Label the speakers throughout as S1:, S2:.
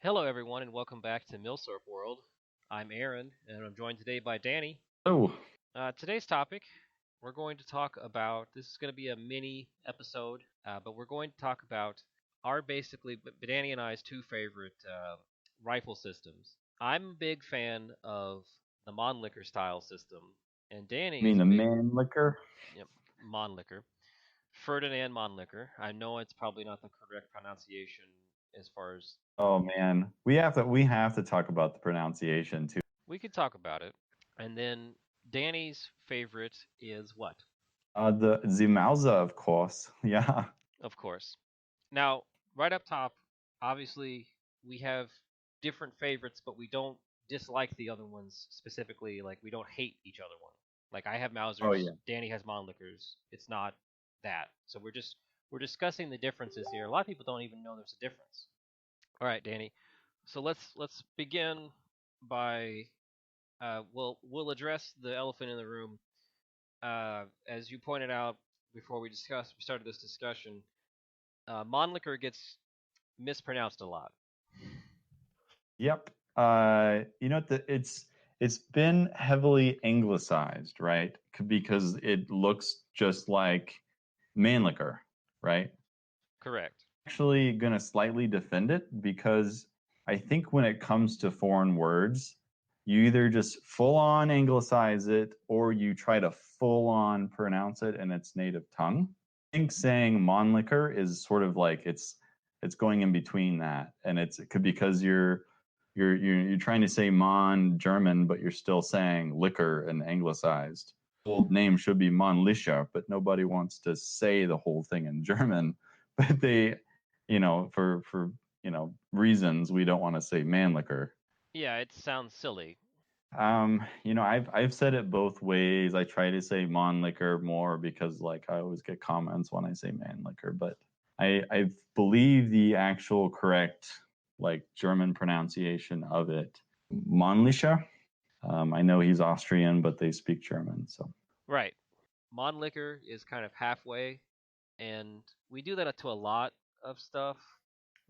S1: Hello, everyone, and welcome back to Milsurp World. I'm Aaron, and I'm joined today by Danny.
S2: Oh,
S1: Today's topic, we're going to talk about. This is going to be a mini episode, but we're going to talk about our Danny and I's two favorite rifle systems. I'm a big fan of the Mannlicher style system, and
S2: I
S1: Danny
S2: mean
S1: is a
S2: the
S1: big
S2: man liquor.
S1: yep, Mannlicher, Ferdinand Mannlicher. I know it's probably not the correct pronunciation as far as
S2: Oh man, we have to talk about the pronunciation too.
S1: we could talk about it. And then Danny's favorite is what?
S2: The Mauser, of course. Yeah.
S1: Of course. Now, right up top, obviously we have different favorites, but we don't dislike the other ones specifically. Like we don't hate each other one. Like I have
S2: Oh
S1: Mausers,
S2: yeah.
S1: Danny has Mannlichers. It's not that. So we're discussing the differences here. A lot of people don't even know there's a difference. All right, Danny. So let's begin by we'll address the elephant in the room. As you pointed out before we started this discussion, Mannlicher gets mispronounced a lot.
S2: Yep. It's been heavily anglicized, right? Because it looks just like man liquor, right?
S1: Correct.
S2: Actually gonna slightly defend it because I think when it comes to foreign words, you either just full on anglicize it or you try to full on pronounce it in its native tongue. I think saying Monlicker is sort of like it's going in between that, and it could because you're trying to say Mon German, but you're still saying liquor and anglicized. The old name should be Mannlicher, but nobody wants to say the whole thing in German. But they, for reasons we don't want to say Mannlicher.
S1: Yeah, it sounds silly.
S2: I've said it both ways. I try to say Mannlicher more because like I always get comments when I say Mannlicher, but I believe the actual correct like German pronunciation of it, Mannlicher. I know he's Austrian, but they speak German, so
S1: Right. Mannlicher is kind of halfway, and we do that to a lot of stuff,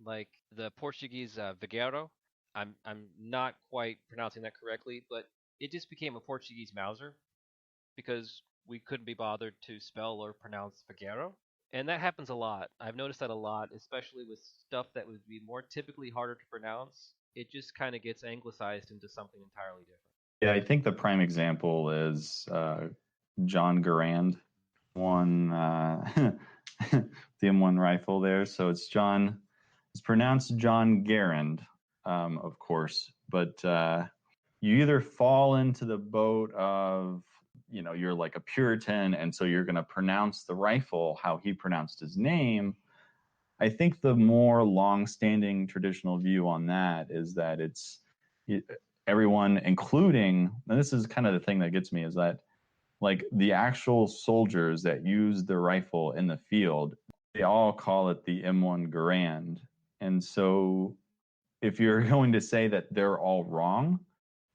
S1: like the Portuguese Vigueiro. I'm not quite pronouncing that correctly, but it just became a Portuguese Mauser because we couldn't be bothered to spell or pronounce Figueiro. And that happens a lot. I've noticed that a lot, especially with stuff that would be more typically harder to pronounce. It just kind of gets anglicized into something entirely different.
S2: yeah, I think the prime example is John Garand, one the M1 rifle there. So it's John. It's pronounced John Garand, of course, but you either fall into the boat of you're like a Puritan, and so you're going to pronounce the rifle how he pronounced his name. I think the more long-standing traditional view on that is that it's everyone, including, and this is kind of the thing that gets me, is that like the actual soldiers that use the rifle in the field, they all call it the M1 Garand. And so if you're going to say that they're all wrong,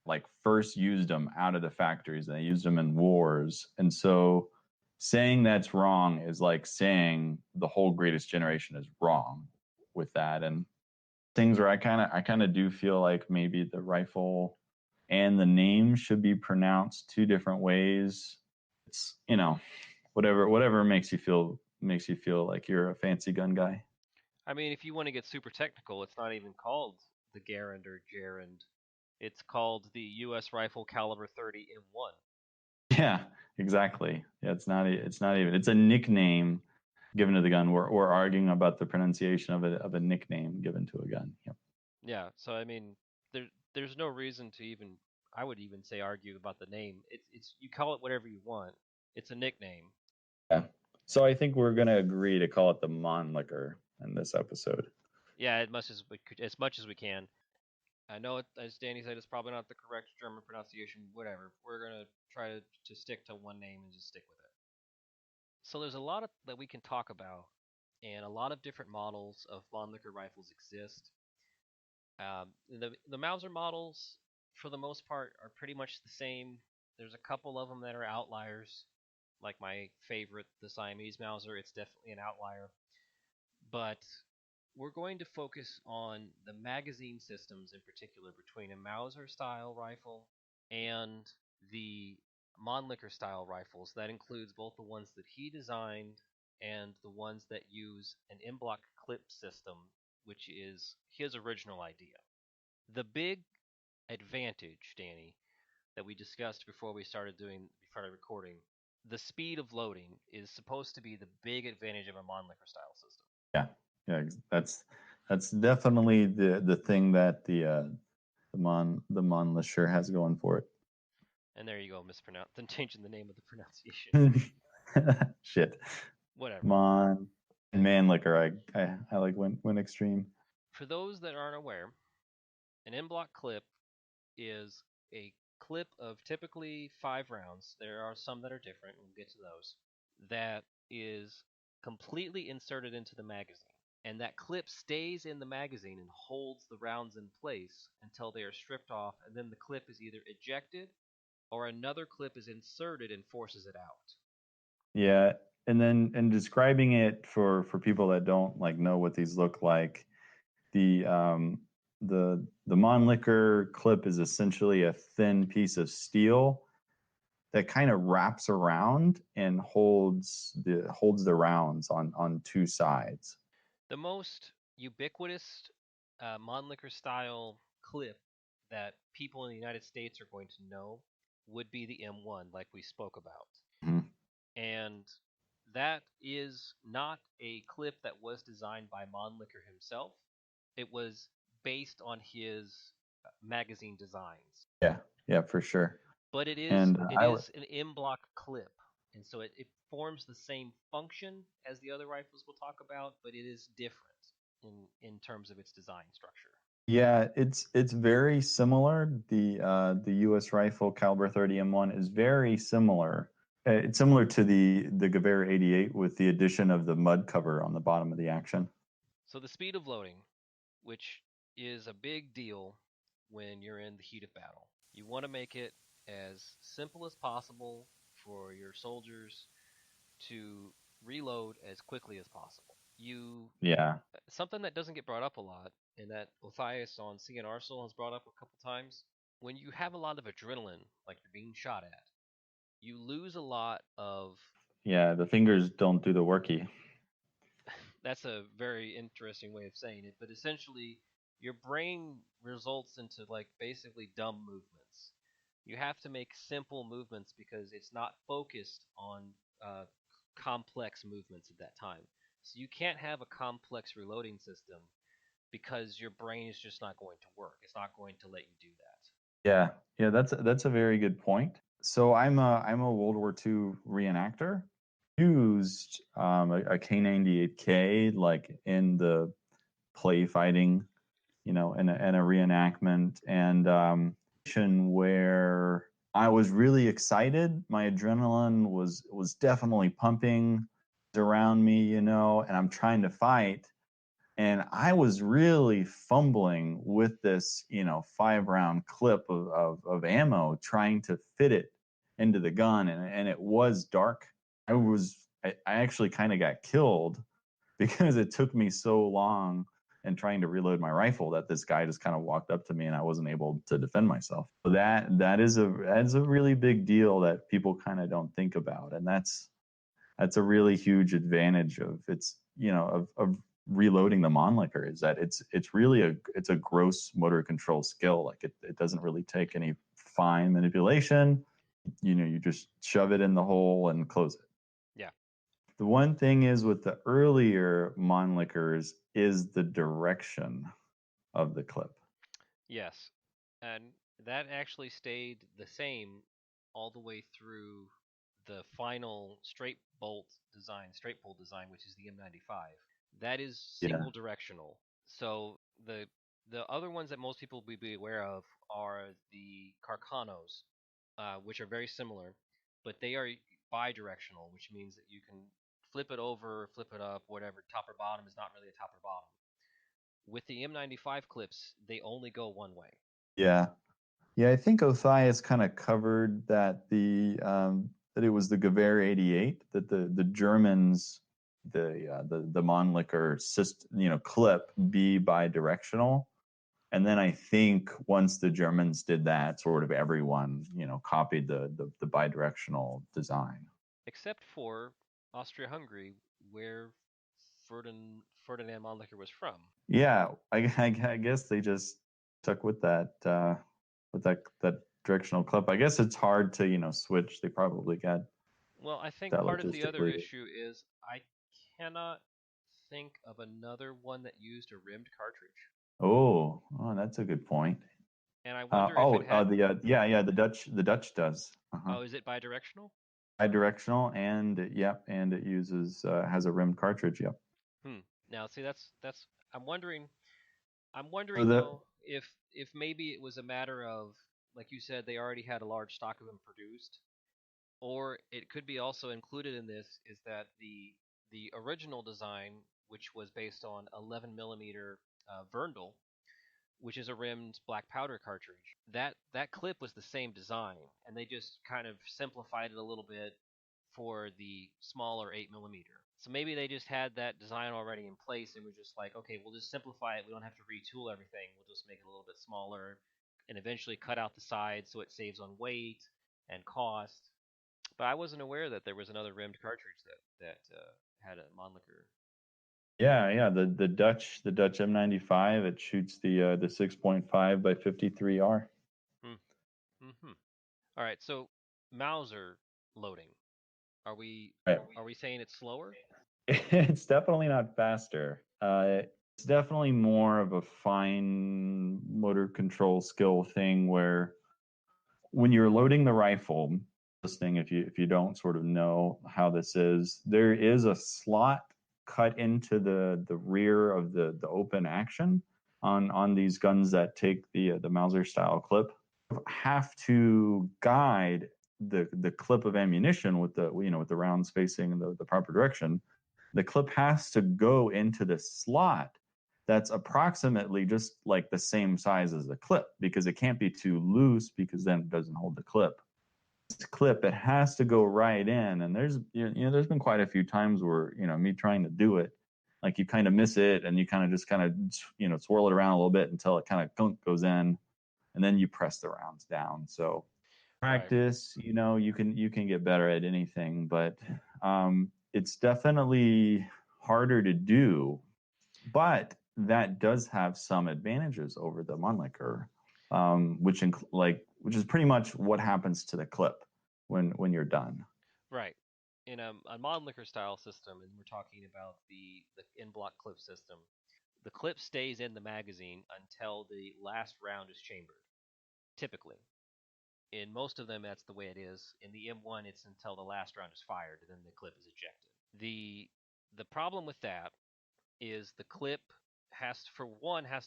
S2: like first used them out of the factories and they used them in wars. And so saying that's wrong is like saying the whole greatest generation is wrong with that. And things where I kind of do feel like maybe the rifle and the name should be pronounced two different ways. It's whatever makes you feel like you're a fancy gun guy.
S1: I mean, if you want to get super technical, it's not even called the Garand or Gerund. It's called the U.S. Rifle Caliber 30 M1.
S2: Yeah, exactly. Yeah, it's not even it's a nickname given to the gun. We're arguing about the pronunciation of a nickname given to a gun. Yep.
S1: Yeah, so I mean, there's no reason to even I would even say argue about the name. It's you call it whatever you want. It's a nickname.
S2: Yeah. So I think we're gonna agree to call it the Monlicker in this episode.
S1: Yeah, as much as we can. I know it, as Danny said, it's probably not the correct German pronunciation. Whatever. We're gonna try to stick to one name and just stick with it. So there's a lot of that we can talk about, and a lot of different models of Mannlicher rifles exist. The Mauser models, for the most part, are pretty much the same. There's a couple of them that are outliers, like my favorite, the Siamese Mauser. It's definitely an outlier, but we're going to focus on the magazine systems in particular between a Mauser style rifle and the Mannlicher style rifles. That includes both the ones that he designed and the ones that use an in-block clip system, which is his original idea. The big advantage, Danny, that we discussed before we started recording, the speed of loading is supposed to be the big advantage of a Mannlicher style system.
S2: Yeah, yeah, that's definitely the thing that the Mannlicher has going for it.
S1: And there you go, then changing the name of the pronunciation.
S2: Shit.
S1: Whatever.
S2: Mon and Mannlicher, I like went extreme.
S1: For those that aren't aware, an in-block clip is a clip of typically 5 rounds. There are some that are different. We'll get to those. That is completely inserted into the magazine. And that clip stays in the magazine and holds the rounds in place until they are stripped off, and then the clip is either ejected or another clip is inserted and forces it out.
S2: Yeah, and describing it for people that don't like know what these look like, the Mannlicher clip is essentially a thin piece of steel that kind of wraps around and holds the rounds on two sides.
S1: The most ubiquitous Mannlicher style clip that people in the United States are going to know would be the M1, like we spoke about.
S2: Mm-hmm.
S1: And that is not a clip that was designed by Mannlicher himself. It was based on his magazine designs.
S2: Yeah, for sure.
S1: But it is
S2: And
S1: an in-block clip, and so it forms the same function as the other rifles we'll talk about, but it is different in terms of its design structure.
S2: Yeah, it's very similar. The U.S. rifle caliber 30 M1 is very similar. It's similar to the Gewehr 88 with the addition of the mud cover on the bottom of the action.
S1: So the speed of loading, which is a big deal when you're in the heat of battle. You want to make it as simple as possible for your soldiers to reload as quickly as possible. Something that doesn't get brought up a lot, and that Matthias on CN Arsenal has brought up a couple times, when you have a lot of adrenaline, like you're being shot at, you lose a lot of.
S2: Yeah, the fingers don't do the worky.
S1: That's a very interesting way of saying it, but essentially, your brain results into like basically dumb movements. You have to make simple movements because it's not focused on uh, complex movements at that time. So you can't have a complex reloading system because your brain is just not going to work. It's not going to let you do that.
S2: Yeah, that's a very good point. So I'm a World War II reenactor. Used a K98K like in the play fighting, in a reenactment, and where I was really excited. My adrenaline was definitely pumping around me, and I'm trying to fight. And I was really fumbling with this, 5-round clip of ammo, trying to fit it into the gun. And it was dark. I actually kind of got killed because it took me so long and trying to reload my rifle that this guy just kind of walked up to me and I wasn't able to defend myself. So that's a really big deal that people kind of don't think about. And that's a really huge advantage of of reloading the Mannlicher, is that it's really a gross motor control skill. Like it doesn't really take any fine manipulation. You just shove it in the hole and close it.
S1: Yeah.
S2: The one thing is with the earlier Mannlichers is the direction of the clip.
S1: Yes. And that actually stayed the same all the way through the final straight pull design, which is the M95. That is single directional. So the other ones that most people will be aware of are the Carcanos, which are very similar, but they are bidirectional, which means that you can flip it over, flip it up, whatever. Top or bottom is not really a top or bottom. With the M95 clips, they only go one way.
S2: Yeah. I think Othai kind of covered that that it was the Gewehr 88 that the Germans the Mannlicher clip be bidirectional. And then I think once the Germans did that, sort of everyone, copied the bidirectional design.
S1: Except for Austria-Hungary, where Ferdinand Mannlicher was from.
S2: Yeah, I guess they just stuck with that directional clip. I guess it's hard to switch. They probably got
S1: Well, I think
S2: that
S1: part of the other
S2: logistically.
S1: issue is I cannot think of another one that used a rimmed cartridge.
S2: Oh, that's a good point.
S1: And I wonder if it had.
S2: The Dutch does.
S1: Oh, is it bidirectional?
S2: Bidirectional, and it uses has a rimmed cartridge. Yep.
S1: Hmm. Now, see, that's. I'm wondering. I'm
S2: So
S1: wondering though if maybe it was a matter of, like you said, they already had a large stock of them produced, or it could be also included in this is that the original design, which was based on 11 millimeter Verndl, which is a rimmed black powder cartridge. That clip was the same design, and they just kind of simplified it a little bit for the smaller 8 millimeter. So maybe they just had that design already in place and were just like, okay, we'll just simplify it. We don't have to retool everything. We'll just make it a little bit smaller, and eventually cut out the sides so it saves on weight and cost. But I wasn't aware that there was another rimmed cartridge that had a Mannlicher.
S2: yeah, the Dutch M95, it shoots the 6.5 by 53R.
S1: Hmm. Mm-hmm. All right. So Mauser loading. Are we
S2: Right.
S1: are we saying it's slower?
S2: It's definitely not faster. It's definitely more of a fine motor control skill thing where when you're loading the rifle, listening, if you don't sort of know how this is, there is a slot cut into the rear of the open action on these guns that take the Mauser style clip. You have to guide the clip of ammunition with the rounds facing the proper direction. The clip has to go into the slot that's approximately just like the same size as the clip, because it can't be too loose, because then it doesn't hold the clip. This clip, it has to go right in, and there's been quite a few times where me trying to do it, like you kind of miss it, and you kind of swirl it around a little bit until it kind of goes in, and then you press the rounds down. So
S1: Right.
S2: practice, you can get better at anything, but it's definitely harder to do, but that does have some advantages over the Mannlicher, which is pretty much what happens to the clip when you're done.
S1: Right. In a Mannlicher style system, and we're talking about the in block clip system, the clip stays in the magazine until the last round is chambered. Typically, in most of them, that's the way it is. In the M1, it's until the last round is fired, and then the clip is ejected. The problem with that is the clip has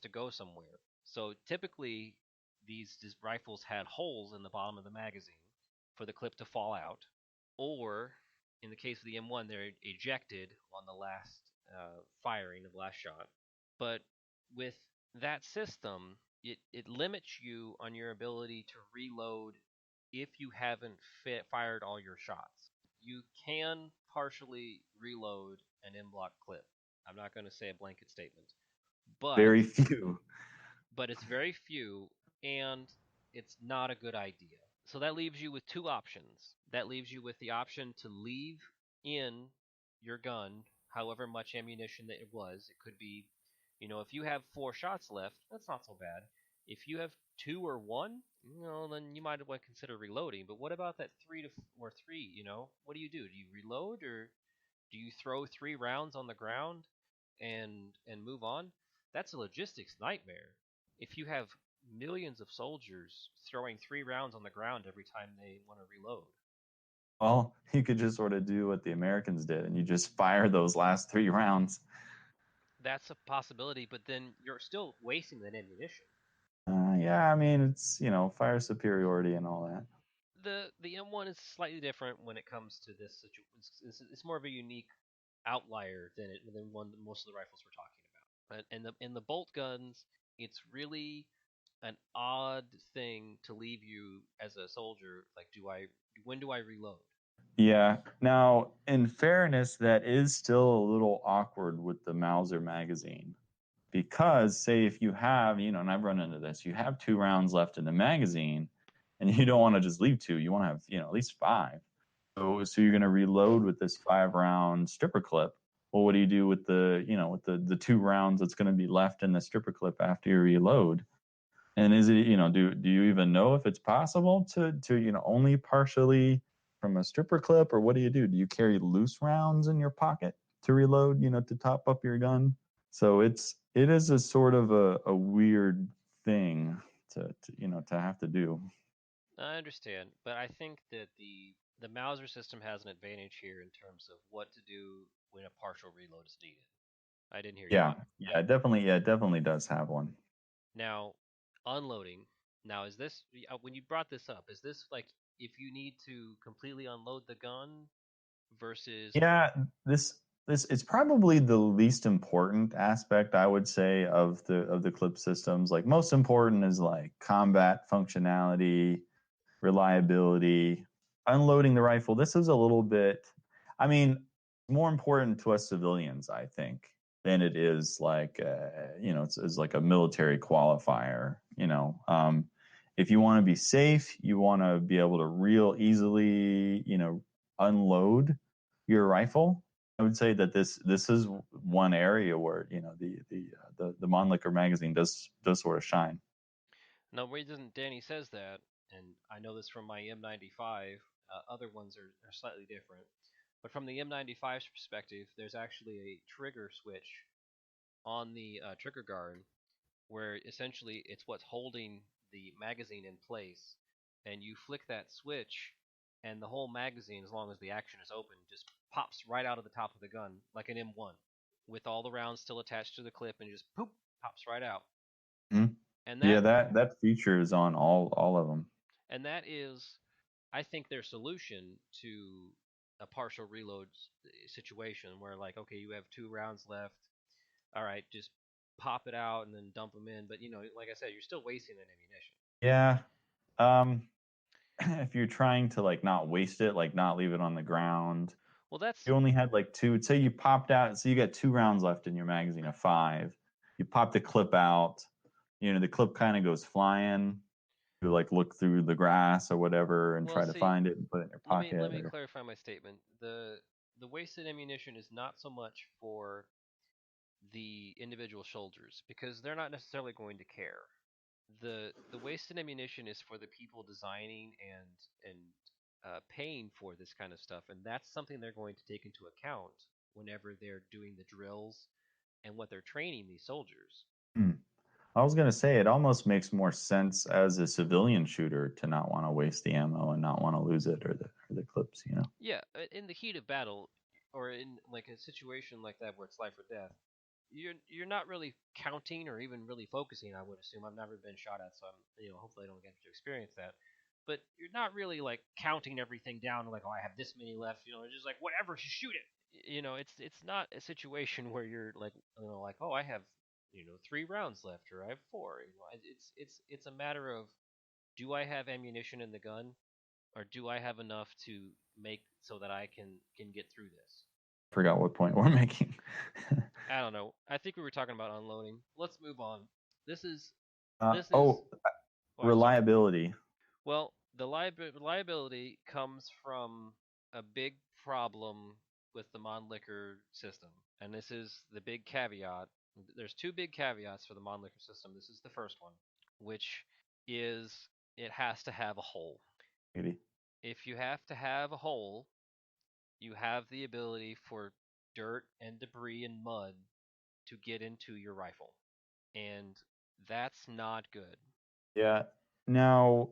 S1: to go somewhere. So typically, these rifles had holes in the bottom of the magazine for the clip to fall out, or in the case of the M1, they're ejected on the last firing of the last shot. But with that system, it limits you on your ability to reload if you haven't fired all your shots. You can partially reload an in block clip. I'm not going to say a blanket statement, but
S2: Very few.
S1: it's very few, and it's not a good idea. So that leaves you with two options. That leaves you with the option to leave in your gun however much ammunition that it was. It could be, if you have 4 shots left, that's not so bad. If you have 2 or 1, then you might want to consider reloading. But what about that 3? What do? Do you reload, or do you throw 3 rounds on the ground and move on? That's a logistics nightmare. If you have millions of soldiers throwing 3 rounds on the ground every time they want to reload.
S2: Well, you could just sort of do what the Americans did, and you just fire those last 3 rounds.
S1: That's a possibility, but then you're still wasting that ammunition.
S2: Yeah, I mean, it's fire superiority and all that.
S1: The M1 is slightly different when it comes to this situation. It's more of a unique outlier than one most of the rifles we're talking about. And the bolt guns, it's really an odd thing to leave you as a soldier. Like, when do I reload?
S2: Yeah. Now, in fairness, that is still a little awkward with the Mauser magazine because, say, if you have, and I've run into this, you have 2 rounds left in the magazine, and you don't want to just leave 2. You want to have, at least 5. So you're going to reload with this 5-round stripper clip. Well, what do you do with the 2 rounds that's going to be left in the stripper clip after you reload? And is it, do you even know if it's possible to only partially from a stripper clip, or what do you do? Do you carry loose rounds in your pocket to reload, to top up your gun? So it is a sort of a weird thing to have to do.
S1: I understand, but I think that the Mauser system has an advantage here in terms of what to do when a partial reload is needed. I didn't hear you.
S2: Yeah, it definitely does have one.
S1: Now, unloading. Now, is this when you brought this up? Is this like if you need to completely unload the gun versus?
S2: Yeah, this it's probably the least important aspect, I would say, of the clip systems. Like, most important is like combat functionality, reliability, unloading the rifle. This is a little bit, I mean, more important to us civilians, I think, than it is like, it's like a military qualifier. If you want to be safe, you want to be able to real easily, unload your rifle. I would say that this is one area where the Mannlicher magazine does sort of shine.
S1: No, reason Danny says that, and I know this from my M95. Other ones are slightly different, but from the M95's perspective, there's actually a trigger switch on the trigger guard where essentially it's what's holding the magazine in place, and you flick that switch, and the whole magazine, as long as the action is open, just pops right out of the top of the gun like an M1, with all the rounds still attached to the clip, and just poop pops right out.
S2: Mm-hmm.
S1: And
S2: Yeah, that feature is on all of them.
S1: that is, I think, their solution to a partial reload situation where, like, okay, you have 2 rounds left. All right, just pop it out and then dump them in. But like I said, you're still wasting that ammunition.
S2: Yeah. Um, if you're trying to like not waste it, like not leave it on the ground,
S1: Well, that's
S2: you only had like 2. Say you popped out, so you got 2 rounds left in your magazine of 5. You pop the clip out. The clip kind of goes flying. You like look through the grass or whatever and
S1: well.
S2: try to
S1: See,
S2: find it and put it in your
S1: let
S2: pocket.
S1: me
S2: Or
S1: clarify my statement. The wasted ammunition is not so much for the individual soldiers because they're not necessarily going to care. The wasted ammunition is for the people designing and paying for this kind of stuff, and that's something they're going to take into account whenever they're doing the drills and what they're training these soldiers.
S2: hmm. I was gonna say it almost makes more sense as a civilian shooter to not want to waste the ammo and not want to lose it or the clips.
S1: Yeah, in the heat of battle, or in like a situation like that where it's life or death, you're not really counting or even really focusing. I would assume I've never been shot at, so hopefully I don't get to experience that. But you're not really like counting everything down like, oh, I have this many left. It's just like whatever, just shoot it. It's not a situation where you're like like, oh, I have 3 rounds left or I have four. It's a matter of, do I have ammunition in the gun, or do I have enough to make so that I can get through this?
S2: Forgot what point we're making.
S1: I don't know. I think we were talking about unloading. Let's move on. This is
S2: uh,
S1: this is.
S2: oh,
S1: Oh, I'm sorry.
S2: reliability.
S1: Well, the liability comes from a big problem with the Mannlicher system, and this is the big caveat. There's two big caveats for the Mannlicher system. This is the first one, which is it has to have a hole.
S2: Maybe.
S1: If you have to have a hole, you have the ability for dirt and debris and mud to get into your rifle. And that's not good.
S2: Yeah. Now,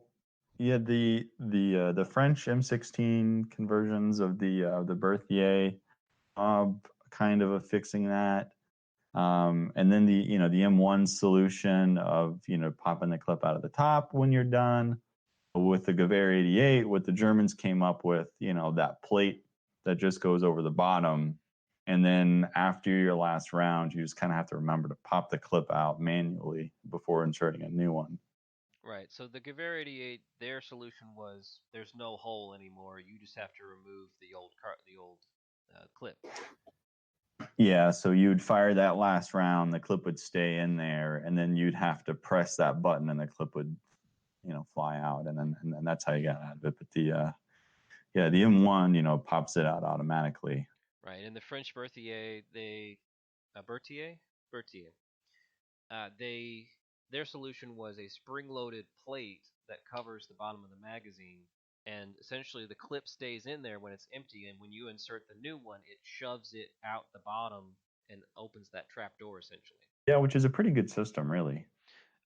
S2: yeah, the French M16 conversions of the Berthier kind of fixing that. And then the M1 solution of popping the clip out of the top when you're done. With the Gewehr 88, what the Germans came up with, that plate that just goes over the bottom. And then after your last round, you just kind of have to remember to pop the clip out manually before inserting a new one.
S1: Right. So the Gewehr 88, their solution was there's no hole anymore. You just have to remove the old clip.
S2: Yeah, so you'd fire that last round, the clip would stay in there, and then you'd have to press that button, and the clip would, fly out, and then that's how you got out of it. But the M1, pops it out automatically.
S1: Right. And the French Berthier, Berthier, they their solution was a spring-loaded plate that covers the bottom of the magazine, and essentially the clip stays in there when it's empty, and when you insert the new one, it shoves it out the bottom and opens that trap door essentially.
S2: Yeah, which is a pretty good system, really.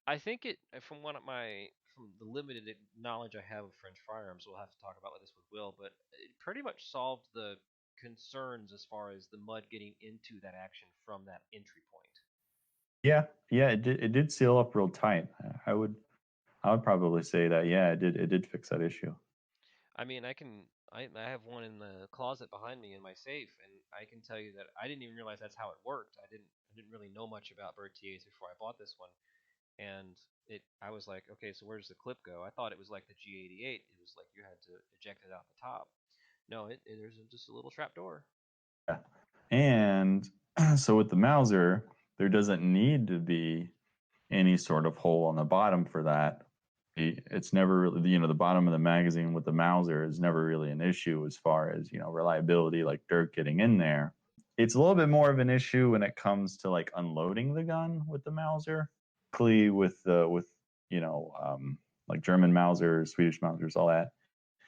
S1: I think it from the limited knowledge I have of French firearms, we'll have to talk about this with Will, but it pretty much solved the concerns as far as the mud getting into that action from that entry point.
S2: Yeah, it did seal up real tight. I would probably say that, yeah, it did fix that issue.
S1: I mean, I have one in the closet behind me in my safe, and I can tell you that I didn't even realize that's how it worked. I didn't really know much about Berthier's before I bought this one, and I was like, okay, so where does the clip go? I thought it was like the G88. It was like you had to eject it out the top. No, there's just a little trap door.
S2: Yeah. And so with the Mauser, there doesn't need to be any sort of hole on the bottom for that. It's never really, the bottom of the magazine with the Mauser is never really an issue as far as, reliability, like dirt getting in there. It's a little bit more of an issue when it comes to like unloading the gun with the Mauser. Particularly with like German Mausers, Swedish Mausers, all that.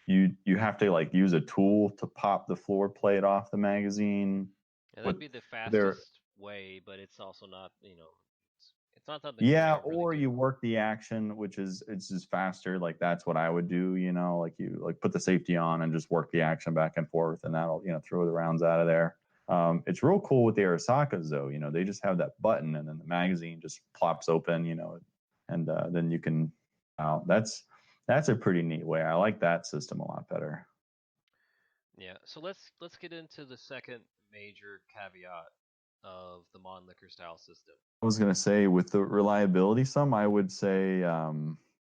S2: You have to like use a tool to pop the floor plate off the magazine.
S1: Yeah,
S2: With
S1: that'd be the
S2: there,
S1: fastest way, but it's also not, it's not something you
S2: yeah,
S1: should really
S2: or
S1: do.
S2: you work the action, which is it's just faster. Like that's what I would do. Like you like put the safety on and just work the action back and forth, and that'll throw the rounds out of there. It's real cool with the Arisakas though. They just have that button, and then the magazine just plops open. And then you can. That's a pretty neat way. I like that system a lot better.
S1: Yeah, so let's get into the second major caveat of the Mannlicher style system.
S2: I was gonna say with the reliability, I would say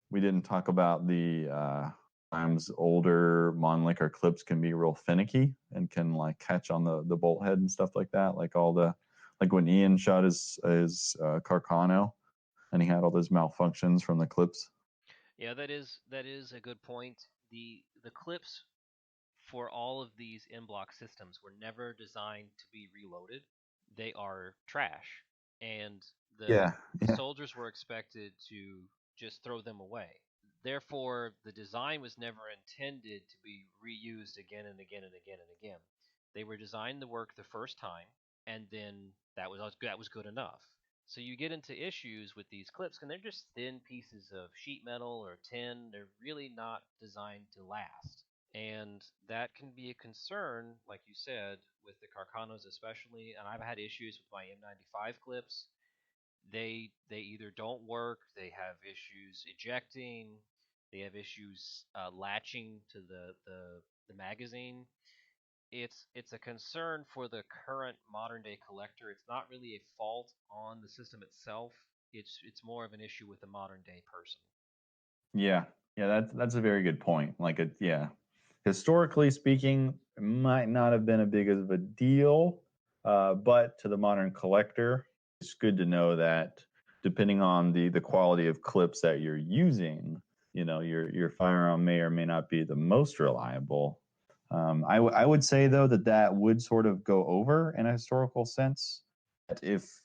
S2: we didn't talk about the times older Mannlicher clips can be real finicky and can like catch on the bolt head and stuff like that. Like when Ian shot his Carcano and he had all those malfunctions from the clips.
S1: Yeah, that is a good point. The clips for all of these in-block systems were never designed to be reloaded. They are trash, and the
S2: Yeah,
S1: the
S2: yeah,
S1: soldiers were expected to just throw them away. Therefore, the design was never intended to be reused again and again and again and again. They were designed to work the first time, and then that was good enough. So you get into issues with these clips, and they're just thin pieces of sheet metal or tin. They're really not designed to last, and that can be a concern, like you said, with the Carcanos especially. And I've had issues with my M95 clips. They either don't work, they have issues ejecting, they have issues latching to the magazine. It's a concern for the current modern day collector. It's not really a fault on the system itself. It's more of an issue with the modern day person.
S2: yeah, yeah. That's a very good point. Yeah, historically speaking, it might not have been a big of a deal, but to the modern collector, it's good to know that depending on the quality of clips that you're using, your firearm may or may not be the most reliable. I would say though that would sort of go over in a historical sense. That if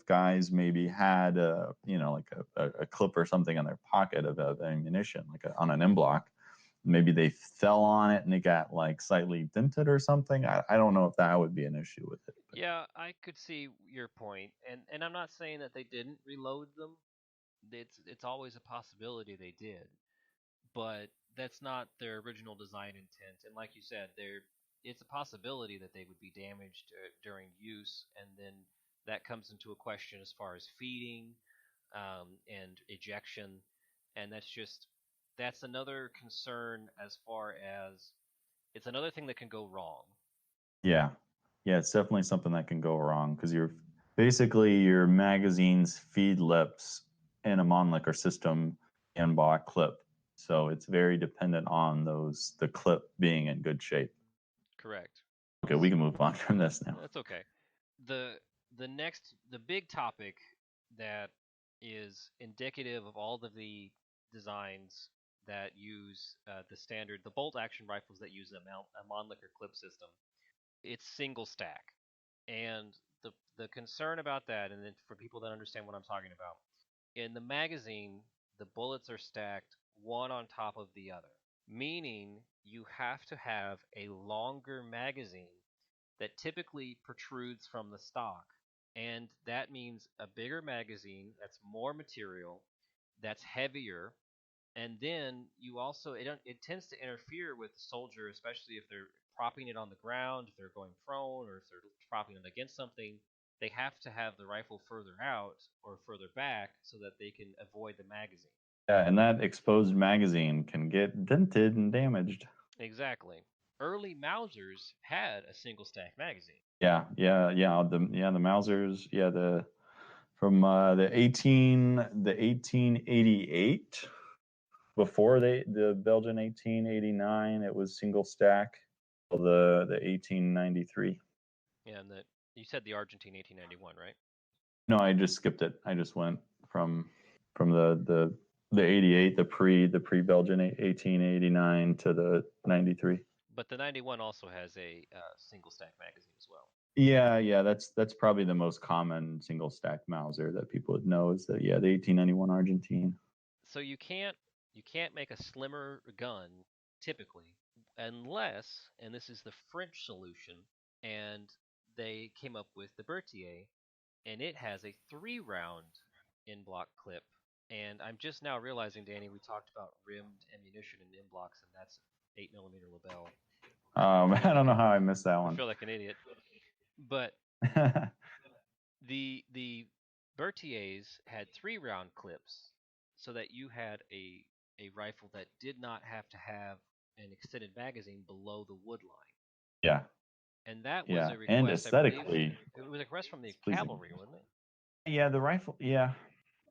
S2: guys maybe had like a clip or something in their pocket of ammunition, like on an M block, maybe they fell on it and it got like slightly dented or something. I don't know if that would be an issue with it. But
S1: Yeah, I could see your point, and I'm not saying that they didn't reload them. It's always a possibility they did, but that's not their original design intent. And like you said, it's a possibility that they would be damaged during use, and then that comes into a question as far as feeding and ejection, and that's another concern as far as it's another thing that can go wrong.
S2: yeah, yeah, it's definitely something that can go wrong because basically your magazine's feed lips in a Mannlicher system and bar clip. So it's very dependent on the clip being in good shape.
S1: Correct.
S2: Okay, we can move on from this now.
S1: That's okay. The big topic that is indicative of all of the designs that use the bolt action rifles that use a Mannlicher clip system. It's single stack, and the concern about that, and then for people that understand what I'm talking about, in the magazine, the bullets are stacked one on top of the other, meaning you have to have a longer magazine that typically protrudes from the stock. And that means a bigger magazine that's more material, that's heavier, and then you also it tends to interfere with the soldier, especially if they're propping it on the ground, if they're going prone, or if they're propping it against something. They have to have the rifle further out or further back so that they can avoid the magazine.
S2: Yeah, and that exposed magazine can get dented and damaged.
S1: Exactly. Early Mausers had a single stack magazine.
S2: Yeah. The Mausers, from the 1888, before the Belgian 1889, it was single stack. The 1893.
S1: Yeah, and you said the Argentine 1891, right?
S2: No, I just skipped it. I just went from the 88, the pre Belgian 1889 to the 93.
S1: But the 91 also has a single stack magazine as well.
S2: Yeah, that's probably the most common single stack Mauser that people would know is the 1891 Argentine.
S1: So you can't make a slimmer gun typically unless, and this is the French solution, and they came up with the Berthier, and it has a 3-round in block clip. And I'm just now realizing, Danny, we talked about rimmed ammunition and in blocks, and that's 8mm Lebel.
S2: I don't know how I missed that
S1: I
S2: one.
S1: feel like an idiot. But the Berthiers had 3-round clips, so that you had a rifle that did not have to have an extended magazine below the wood line.
S2: Yeah.
S1: And that was
S2: Yeah,
S1: a request,
S2: and
S1: I
S2: aesthetically,
S1: believe, it was a request from the cavalry, wasn't it?
S2: Yeah, the rifle. Yeah,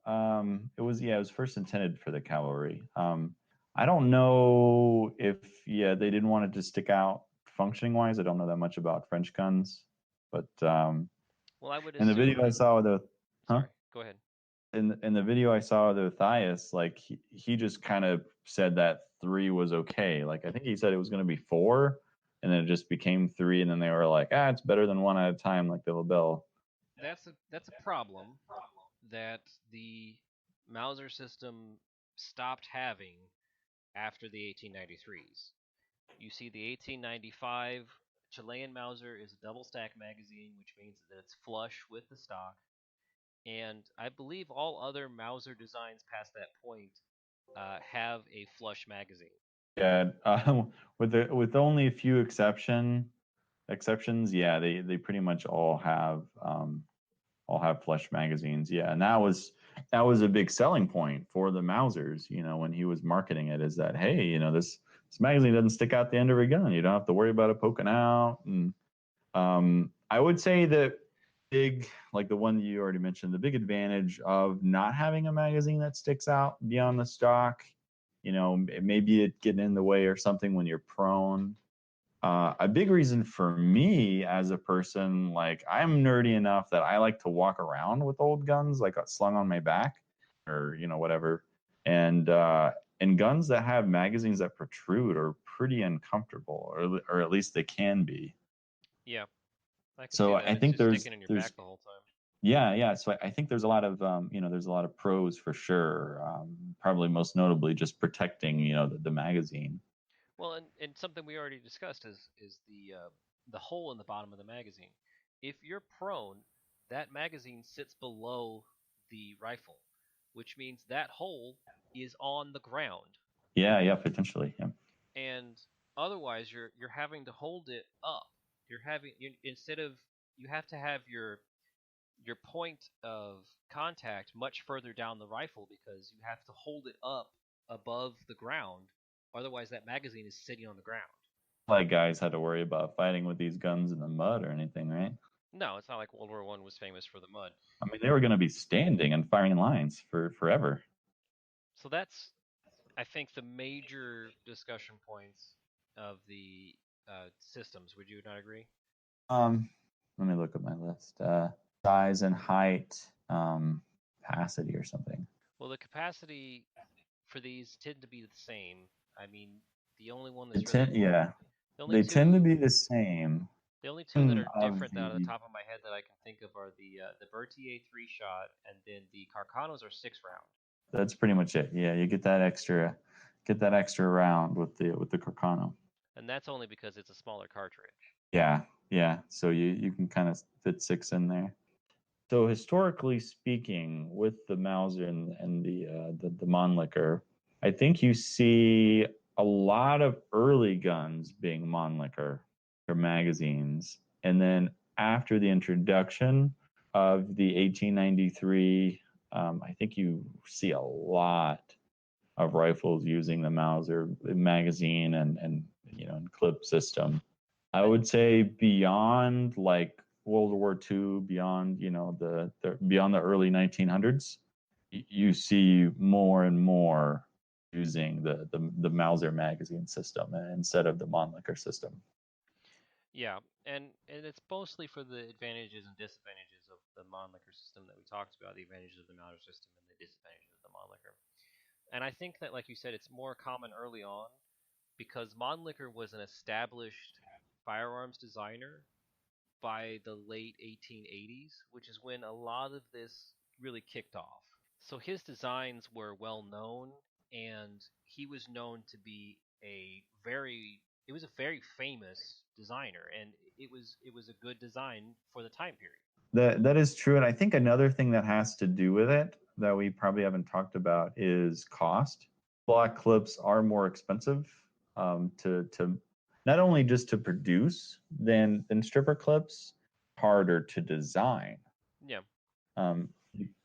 S2: it was. Yeah, it was first intended for the cavalry. I don't know if they didn't want it to stick out functioning wise. I don't know that much about French guns, but
S1: Well, I would
S2: in the video I
S1: assume.
S2: saw the
S1: Sorry, go ahead.
S2: in the video I saw the Thias, like he just kind of said that 3 was okay. Like I think he said it was going to be 4, and then it just became 3, and then they were like, it's better than 1 at a time, like the Lebel.
S1: That's a problem that the Mauser system stopped having after the 1893s. You see, the 1895 Chilean Mauser is a double stack magazine, which means that it's flush with the stock. And I believe all other Mauser designs past that point have a flush magazine.
S2: Yeah, with only a few exceptions, yeah, they pretty much all have flush magazines. Yeah, and that was a big selling point for the Mausers. When he was marketing it, is that hey, this magazine doesn't stick out the end of a gun. You don't have to worry about it poking out. And I would say that like the one you already mentioned, the big advantage of not having a magazine that sticks out beyond the stock, maybe it getting in the way or something when you're prone. A big reason for me as a person, like I'm nerdy enough that I like to walk around with old guns, like slung on my back, or whatever. And guns that have magazines that protrude are pretty uncomfortable, or at least they can be.
S1: Yeah, I can see
S2: So
S1: that.
S2: I
S1: It's
S2: think
S1: just sticking in your back the whole time.
S2: yeah. So I think there's a lot of there's a lot of pros for sure. Probably most notably just protecting the magazine.
S1: Well, and something we already discussed is the hole in the bottom of the magazine. If you're prone, that magazine sits below the rifle, which means that hole is on the ground.
S2: Yeah, potentially. Yeah.
S1: And otherwise you're having to hold it up. Instead of, you have to have your point of contact much further down the rifle because you have to hold it up above the ground. Otherwise, that magazine is sitting on the ground.
S2: Like guys had to worry about fighting with these guns in the mud or anything, right?
S1: No, it's not like World War One was famous for the mud.
S2: I mean, they were going to be standing and firing lines for forever.
S1: So I think the major discussion points of the systems. Would you not agree?
S2: Let me look at my list. Size and height, capacity or something.
S1: Well, the capacity for these tend to be the same. I mean, the only one
S2: They
S1: that's really
S2: tend, yeah,
S1: the only
S2: they tend to
S1: two
S2: be the same.
S1: the only two that
S2: One
S1: are
S2: of
S1: different out of the
S2: the
S1: top of my head that I can think of are the Berthier 3-shot and then the Carcanos are 6 round.
S2: That's pretty much it. Yeah, you get that extra round with the Carcano.
S1: And that's only because it's a smaller cartridge.
S2: Yeah, yeah. So you can kind of fit 6 in there. So historically speaking, with the Mauser and the Mannlicher, I think you see a lot of early guns being Mannlicher or magazines, and then after the introduction of the 1893, I think you see a lot of rifles using the Mauser magazine and and clip system. I
S1: I
S2: would say beyond like World War II, beyond the beyond the early 1900s, you see more and more using the Mauser magazine system instead of the Mannlicher system.
S1: Yeah, and it's mostly for the advantages and disadvantages of the Mannlicher system that we talked about, the advantages of the Mauser system and the disadvantages of the Mannlicher. And I think that, like you said, it's more common early on because Mannlicher was an established firearms designer by the late 1880s, which is when a lot of this really kicked off. So his designs were well known, and he was known to be it was a very famous designer, and it was a good design for the time period.
S2: That is true, and I think another thing that has to do with it that we probably haven't talked about is cost. Block clips are more expensive to not only just to produce than stripper clips, harder to design
S1: Yeah,
S2: um,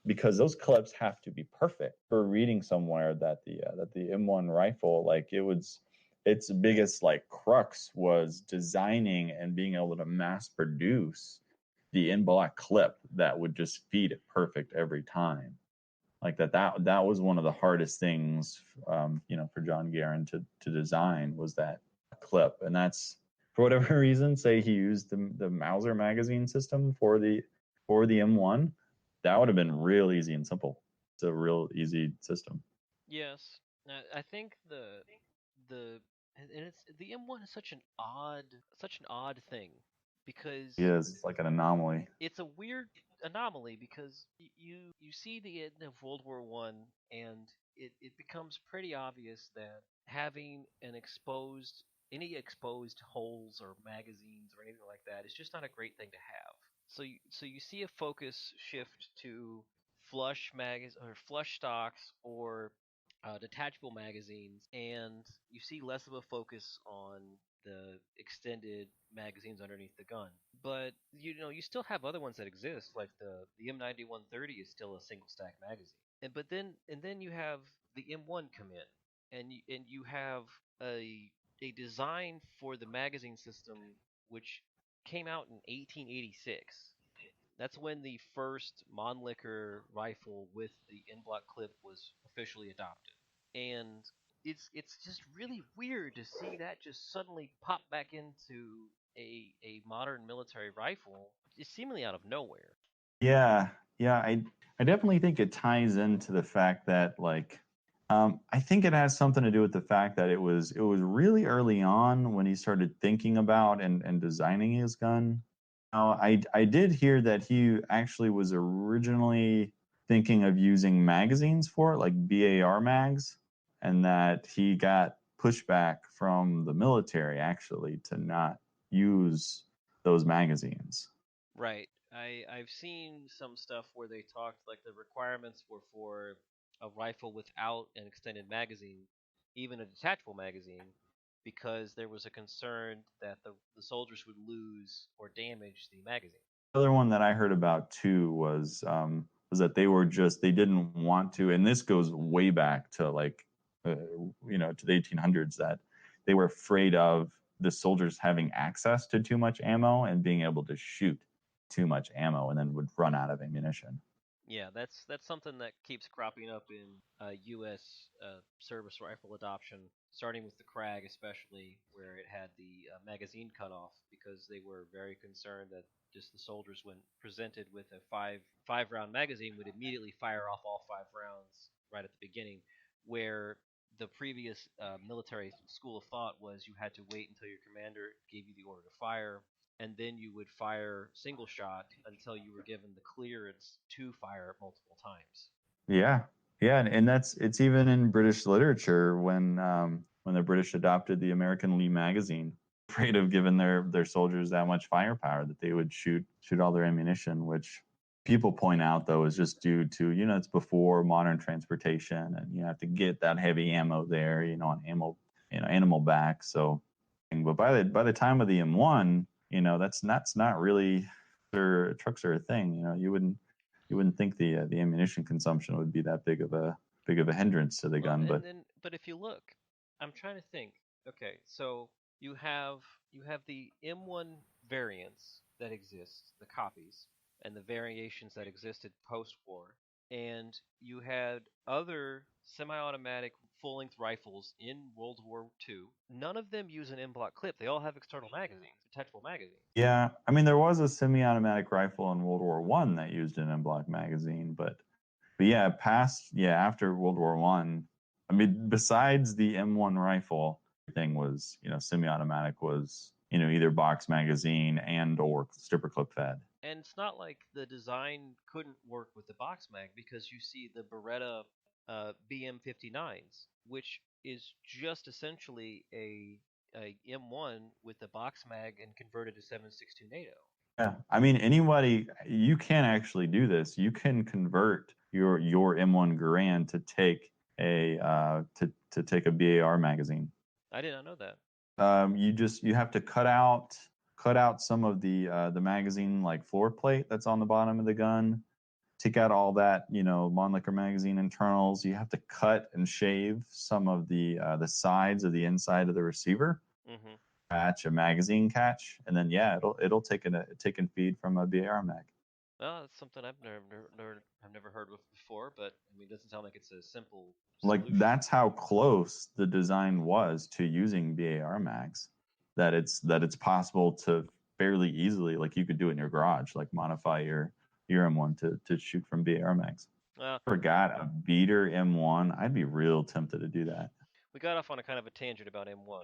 S2: because those clips have to be perfect. For reading somewhere that the M1 rifle, like its biggest like crux was designing and being able to mass produce the in block clip that would just feed it perfect every time. Like that was one of the hardest things, for John Garand to design was that clip, and that's for whatever reason. Say he used the Mauser magazine system for the M1, that would have been real easy and simple. It's a real easy system.
S1: yes. I think the and it's the M1 is such an odd thing because
S2: It is like an anomaly.
S1: it's a weird anomaly because you see the end of World War I and it becomes pretty obvious that having an exposed any exposed holes or magazines or anything like that is just not a great thing to have. So you see a focus shift to flush stocks or detachable magazines, and you see less of a focus on the extended magazines underneath the gun. But you still have other ones that exist, like the M9130 is still a single stack magazine. And then you have the M1 come in, and you have a a design for the magazine system which came out in 1886. That's when the first Mannlicher rifle with the in-block clip was officially adopted. And it's just really weird to see that just suddenly pop back into a modern military rifle, just seemingly out of nowhere.
S2: Yeah, yeah, I definitely think it ties into the fact that like I think it has something to do with the fact that it was really early on when he started thinking about and designing his gun. I did hear that he actually was originally thinking of using magazines for it, like BAR mags, and that he got pushback from the military actually to not use those magazines.
S1: Right. I've seen some stuff where they talked like the requirements were for a rifle without an extended magazine, even a detachable magazine, because there was a concern that the soldiers would lose or damage the magazine.
S2: The other one that I heard about too was that they didn't want to, and this goes way back to like to the 1800s, that they were afraid of the soldiers having access to too much ammo and being able to shoot too much ammo and then would run out of ammunition.
S1: Yeah, that's something that keeps cropping up in U.S. Service rifle adoption, starting with the Krag, especially where it had the magazine cutoff, because they were very concerned that just the soldiers, when presented with a five round magazine, would immediately fire off all 5 rounds right at the beginning, where the previous military school of thought was you had to wait until your commander gave you the order to fire, and then you would fire single shot until you were given the clearance to fire multiple times.
S2: Yeah, yeah, and that's it's even in British literature when the British adopted the American Lee magazine, afraid of giving their soldiers that much firepower that they would shoot all their ammunition, which people point out though is just due to it's before modern transportation and you have to get that heavy ammo there on animal back. So, but by the time of the M1, that's not really trucks are a thing. You wouldn't think the ammunition consumption would be that big of a hindrance to the
S1: Well,
S2: gun, but
S1: but if you look, I'm trying to think. Okay, so you have you have the M1 variants that exist, the copies, and the variations that existed post-war, and you had other semi-automatic full-length rifles in World War II. None of them use an M-block clip. They all have external magazines, detachable magazines.
S2: yeah, I mean there was a semi-automatic rifle in World War One that used an M-block magazine, but yeah, after World War One, I mean besides the M1 rifle, everything was semi-automatic was either box magazine and or stripper clip fed.
S1: And it's not like the design couldn't work with the box mag, because you see the Beretta BM59s, which is just essentially a M1 with the box mag and converted to 7.62 NATO.
S2: Yeah, I mean anybody, you can actually do this. You can convert your M1 Garand to take a BAR magazine.
S1: I did not know that.
S2: You have to cut out some of the magazine like floor plate that's on the bottom of the gun. Take out all that Mannlicher magazine internals. You have to cut and shave some of the sides of the inside of the receiver.
S1: Hmm.
S2: Catch a magazine catch, and then yeah, it'll take and feed from a BAR mag.
S1: Well, that's something I've never heard of before, but I mean, it doesn't sound like it's a simple
S2: Like
S1: solution.
S2: that's how close the design was to using BAR mags, that it's possible to fairly easily, like you could do it in your garage, like modify your M1 to shoot from BAR mags.
S1: Well,
S2: Forgot a beater M1, I'd be real tempted to do that.
S1: we got off on a kind of a tangent about M1s.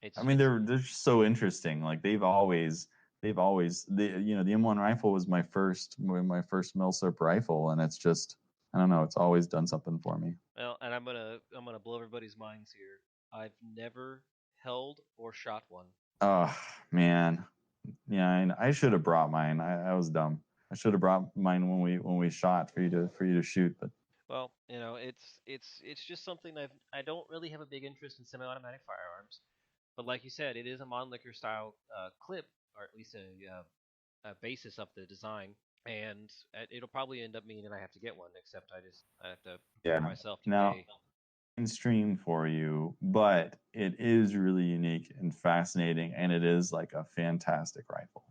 S2: I
S1: It's
S2: mean,
S1: it's
S2: they're just so interesting. Like they've always the M1 rifle was my first Milsurp rifle, and it's just I don't know. It's always done something for me.
S1: Well, and I'm gonna blow everybody's minds here. I've never held or shot one.
S2: Oh man, yeah, I should have brought mine. I was dumb. I should have brought mine when we shot for you to shoot. But
S1: Well, it's just something I don't really have a big interest in semi-automatic firearms. But like you said, it is a Mannlicher style clip, or at least a basis of the design, and it'll probably end up meaning I have to get one. Except I have to prepare
S2: yeah,
S1: myself to
S2: now
S1: pay.
S2: mainstream for you, but it is really unique and fascinating, and it is like a fantastic rifle.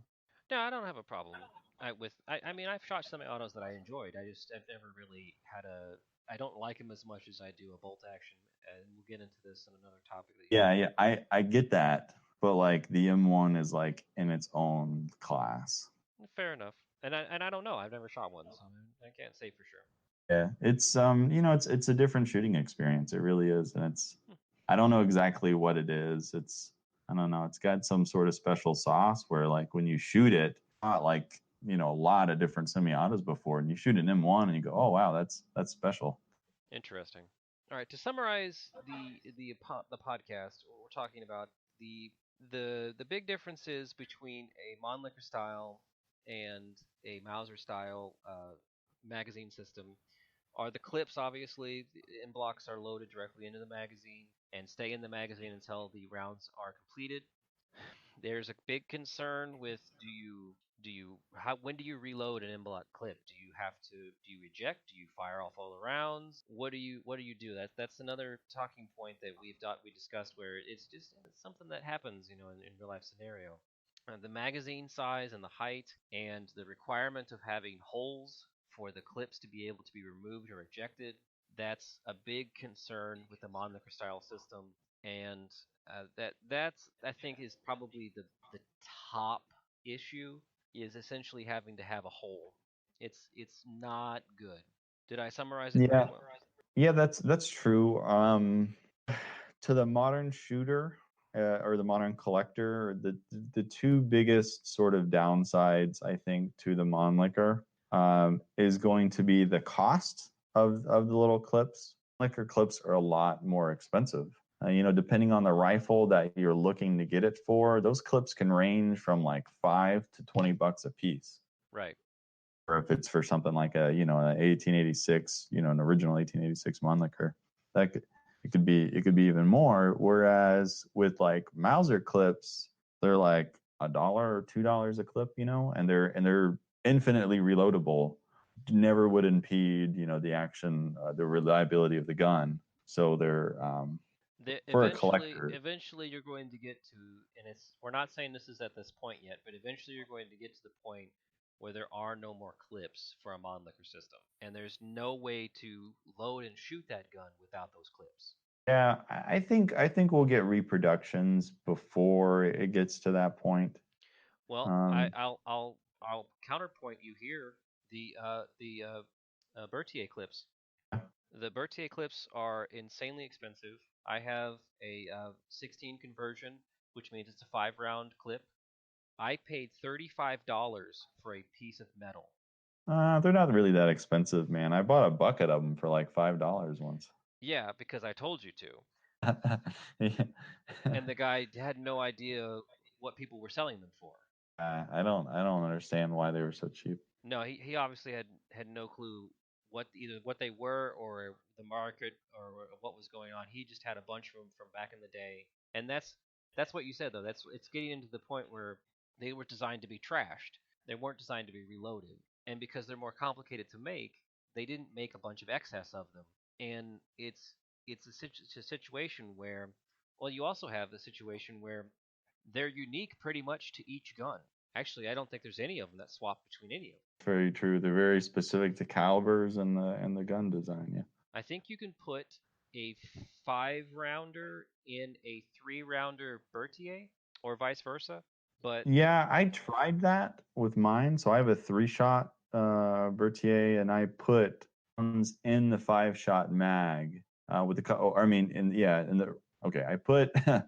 S1: No, I don't have a problem. I mean, I've shot semi-autos that I enjoyed. I've never really had a. I don't like them as much as I do a bolt action, and we'll get into this in another topic that you
S2: Yeah,
S1: brought
S2: yeah,
S1: up.
S2: I get that, but like the M1 is like in its own class.
S1: Fair enough. And I don't know. I've never shot one, so I can't say for sure.
S2: Yeah, it's a different shooting experience. It really is, and it's
S1: Hmm,
S2: I don't know exactly what it is. I don't know. It's got some sort of special sauce where like when you shoot it, not like a lot of different semi-autos before, and you shoot an M1 and you go, oh wow, that's special.
S1: interesting. All right. To summarize the podcast, what we're talking about, the the big differences between a Mannlicher style and a Mauser style magazine system are the clips. Obviously, the in blocks are loaded directly into the magazine and stay in the magazine until the rounds are completed. There's a big concern with do you how when do you reload an in-block clip? Do you eject? Do you fire off all the rounds? What do you do? That's another talking point that we discussed, where it's something that happens, in real life scenario. The magazine size and the height and the requirement of having holes for the clips to be able to be removed or ejected. That's a big concern with the Mannlicher style system, and that's I think is probably the top issue is essentially having to have a hole. It's not good. Did I summarize it pretty
S2: Yeah,
S1: well?
S2: yeah, that's true. To the modern shooter or the modern collector, the two biggest sort of downsides I think to the Mannlicher is going to be the cost of the little clips. Mannlicher clips are a lot more expensive. Depending on the rifle that you're looking to get it for, those clips can range from like $5 to $20 a piece.
S1: Right.
S2: Or if it's for something like an 1886, an original 1886 Mannlicher, it could be even more. Whereas with like Mauser clips, they're like $1 or $2 a clip, and they're infinitely reloadable. Never would impede, the action, the reliability of the gun. So they're for a collector.
S1: Eventually you're going to get to, and we're not saying this is at this point yet, but eventually you're going to get to the point where there are no more clips for a Mannlicher system, and there's no way to load and shoot that gun without those clips.
S2: Yeah, I think we'll get reproductions before it gets to that point.
S1: Well,
S2: Um,
S1: I'll counterpoint you here. The Berthier clips. The Berthier clips are insanely expensive. I have a 16 conversion, which means it's a 5 round clip. I paid $35 for a piece of metal.
S2: they're not really that expensive, man. I bought a bucket of them for like $5 once.
S1: Yeah, because I told you to.
S2: Yeah.
S1: And the guy had no idea what people were selling them for.
S2: I don't understand why they were so cheap.
S1: No, he obviously had no clue either what they were or the market or what was going on. He just had a bunch of them from back in the day, and that's what you said though. It's getting into the point where they were designed to be trashed. They weren't designed to be reloaded, and because they're more complicated to make, they didn't make a bunch of excess of them. And it's a situation where, well, you also have the situation where they're unique pretty much to each gun. Actually, I don't think there's any of them that swap between any of them.
S2: Very true. They're very specific to calibers and the gun design. Yeah.
S1: I think you can put a 5 rounder in a 3 rounder Berthier or vice versa, but
S2: Yeah, I tried that with mine. So I have a 3-shot Berthier, and I put ones in the 5-shot mag with I mean, in the okay. I put
S1: you did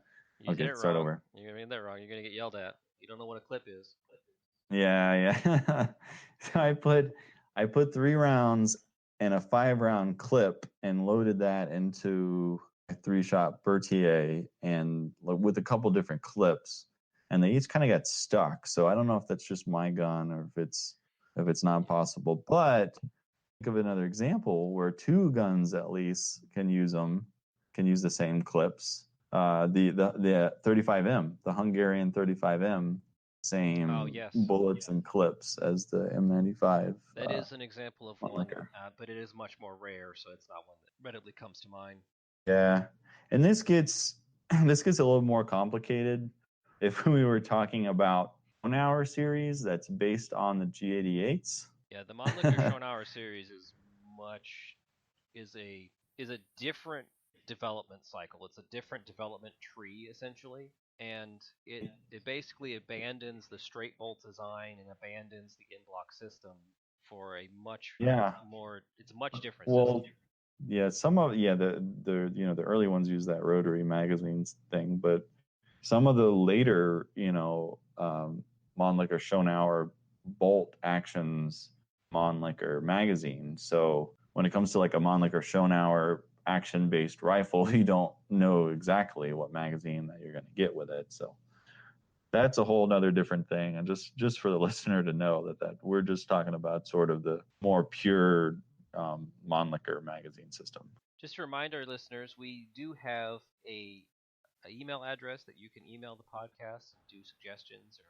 S2: okay.
S1: it
S2: Start
S1: wrong.
S2: over.
S1: You're gonna get that wrong. You're gonna get yelled at. You don't know what a clip is.
S2: Yeah, yeah. So I put 3 rounds and a 5-round clip and loaded that into a 3-shot Berthier and with a couple different clips, and they each kind of got stuck. So I don't know if that's just my gun or if it's not possible. But think of another example where two guns at least can use the same clips. The 35M, the Hungarian 35M,
S1: Oh
S2: same
S1: yes,
S2: bullets and clips as the M95
S1: that is an example of one,
S2: Mannlicher.
S1: but it is much more rare, so it's not one that readily comes to mind.
S2: Yeah, and this gets this gets a little more complicated if we were talking about 1 hour series that's based on the G88s.
S1: Yeah, the Mannlicher Schonauer series much is a is a different development cycle. It's a different development tree essentially, and it basically abandons the straight bolt design and abandons the in-block system for a much
S2: Yeah.
S1: more. It's a much different system.
S2: Well, yeah, the early ones use that rotary magazines thing, but some of the later, Mannlicher Schonauer bolt actions Mannlicher magazine. So when it comes to like a Mannlicher Schonauer action based rifle, you don't know exactly what magazine that you're going to get with it. So that's a whole nother different thing. And just for the listener to know that we're just talking about sort of the more pure Mannlicher magazine system.
S1: Just to remind our listeners, we do have a email address that you can email the podcast and do suggestions or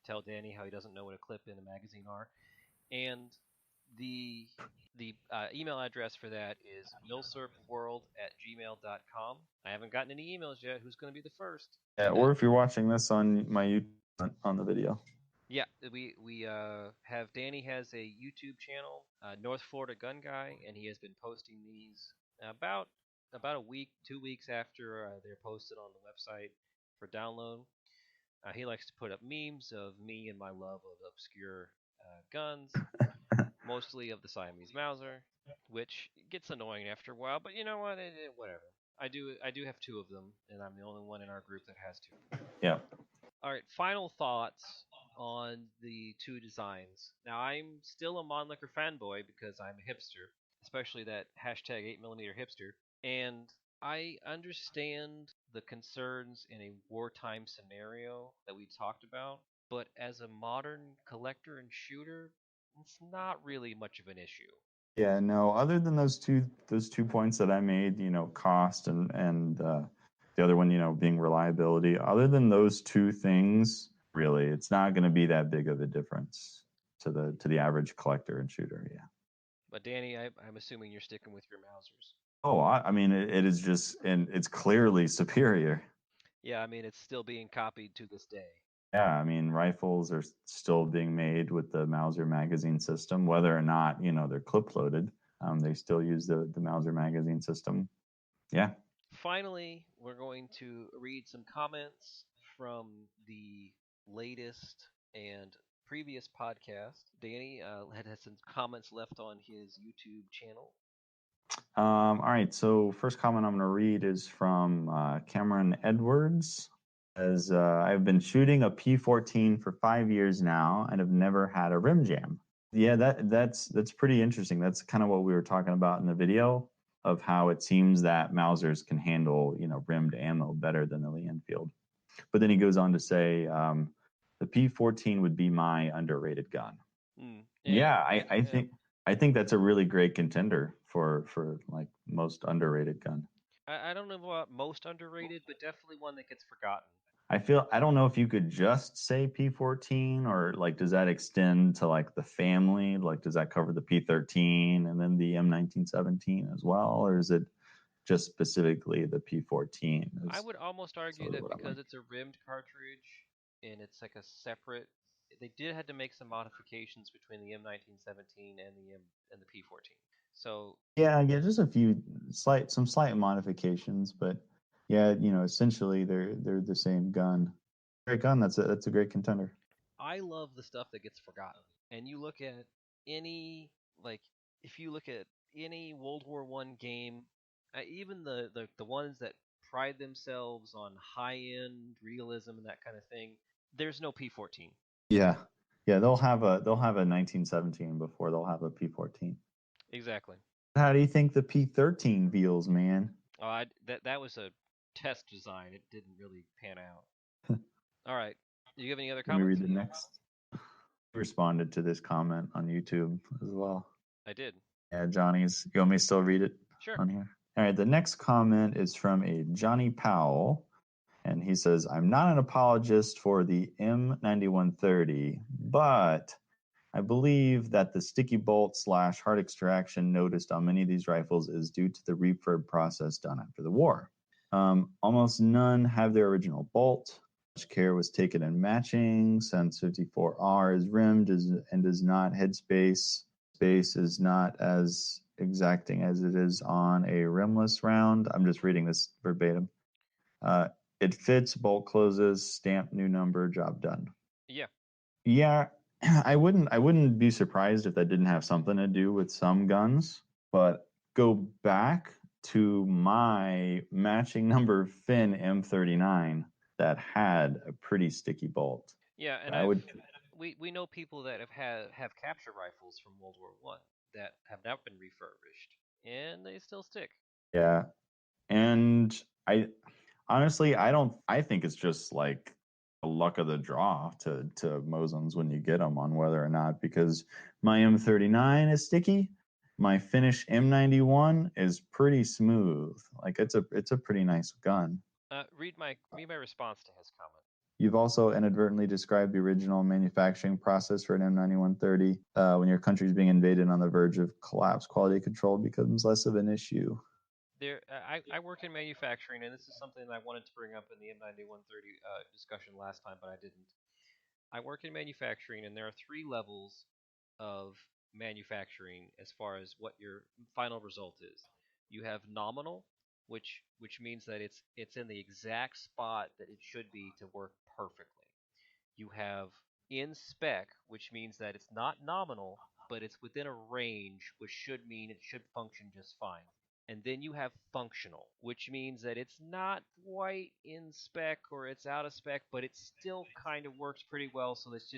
S1: tell Danny how he doesn't know what a clip in a magazine are. And the email address for that is milsurpworld@gmail.com. I haven't gotten any emails yet. Who's going to be the first?
S2: Yeah, or if you're watching this on my YouTube on the video.
S1: Yeah, We have Danny has a YouTube channel, North Florida Gun Guy, and he has been posting these about about a week, 2 weeks after they're posted on the website for download. He likes to put up memes of me and my love of obscure guns, mostly of the Siamese Mauser, which gets annoying after a while. But you know what? Whatever. I do have two of them, and I'm the only one in our group that has two.
S2: Yeah.
S1: All right, final thoughts on the two designs. Now, I'm still a Mannlicher fanboy because I'm a hipster, especially that hashtag 8mm hipster. And I understand the concerns in a wartime scenario that we talked about, but as a modern collector and shooter, it's not really much of an issue.
S2: Yeah, no, other than those two points that I made, cost and the other one, being reliability, other than those two things, really, it's not going to be that big of a difference to the average collector and shooter. Yeah.
S1: But Danny, I'm assuming you're sticking with your Mausers.
S2: Oh, I mean, it is just, and it's clearly superior.
S1: Yeah, I mean it's still being copied to this day.
S2: Yeah, I mean, rifles are still being made with the Mauser magazine system, whether or not, they're clip loaded. They still use the Mauser magazine system. Yeah.
S1: Finally, we're going to read some comments from the latest and previous podcast. Danny had some comments left on his YouTube channel.
S2: All right. So first comment I'm going to read is from Cameron Edwards. As I've been shooting a P14 for 5 years now and have never had a rim jam. Yeah, that's pretty interesting. That's kind of what we were talking about in the video of how it seems that Mausers can handle rimmed ammo better than the Lee Enfield. But then he goes on to say the P14 would be my underrated gun. Yeah, I think that's a really great contender for like most underrated gun.
S1: I don't know about most underrated, but definitely one that gets forgotten.
S2: I don't know if you could just say P14 or like does that extend to like the family? Like does that cover the P13 and then the M1917 as well, or is it just specifically the P14?
S1: I would almost argue
S2: Sort of
S1: that
S2: what I
S1: because
S2: like.
S1: it's a rimmed cartridge and it's like a separate. They did had to make some modifications between the M1917 and the P14. So
S2: Yeah, just a few some slight modifications, but yeah, essentially they're the same gun. Great gun. That's a great contender.
S1: I love the stuff that gets forgotten. And you look at any like if you look at any World War I game, even the ones that pride themselves on high end realism and that kind of thing, there's no P14.
S2: Yeah. Yeah, they'll have a 1917 before they'll have a P14.
S1: Exactly.
S2: How do you think the P13 feels, man?
S1: That was a test design. It didn't really pan out. All right. Do you have any other
S2: Let me
S1: comments?
S2: read the next. He responded to this comment on YouTube as well.
S1: I did.
S2: Yeah, Johnny's. You want me to still read it
S1: Sure.
S2: on here? All right. The next comment is from a Johnny Powell, and he says, "I'm not an apologist for the M9130, but I believe that the sticky bolt / hard extraction noticed on many of these rifles is due to the refurb process done after the war. Almost none have their original bolt. Much care was taken in matching since 54R is rimmed and does not headspace. Space is not as exacting as it is on a rimless round." I'm just reading this verbatim. It fits, bolt closes, stamp new number, job done.
S1: Yeah.
S2: Yeah, I wouldn't be surprised if that didn't have something to do with some guns, but go back to my matching number Finn M39 that had a pretty sticky bolt.
S1: Yeah, and
S2: I would
S1: we know people that have capture rifles from World War I that have not been refurbished and they still stick.
S2: Yeah. And I honestly I think it's just like a luck of the draw to Mosins when you get them on whether or not, because my M39 is sticky. My Finnish M91 is pretty smooth. Like it's a pretty nice gun.
S1: Read my response to his comment.
S2: You've also inadvertently described the original manufacturing process for an M9130. When your country is being invaded on the verge of collapse, quality control becomes less of an issue.
S1: I work in manufacturing, and this is something that I wanted to bring up in the M9130 discussion last time, but I didn't. I work in manufacturing, and there are three levels of manufacturing as far as what your final result is. You have nominal, which means that it's in the exact spot that it should be to work perfectly. You have in spec, which means that it's not nominal, but it's within a range, which should mean it should function just fine. And then you have functional, which means that it's not quite in spec or it's out of spec, but it still kind of works pretty well. So it's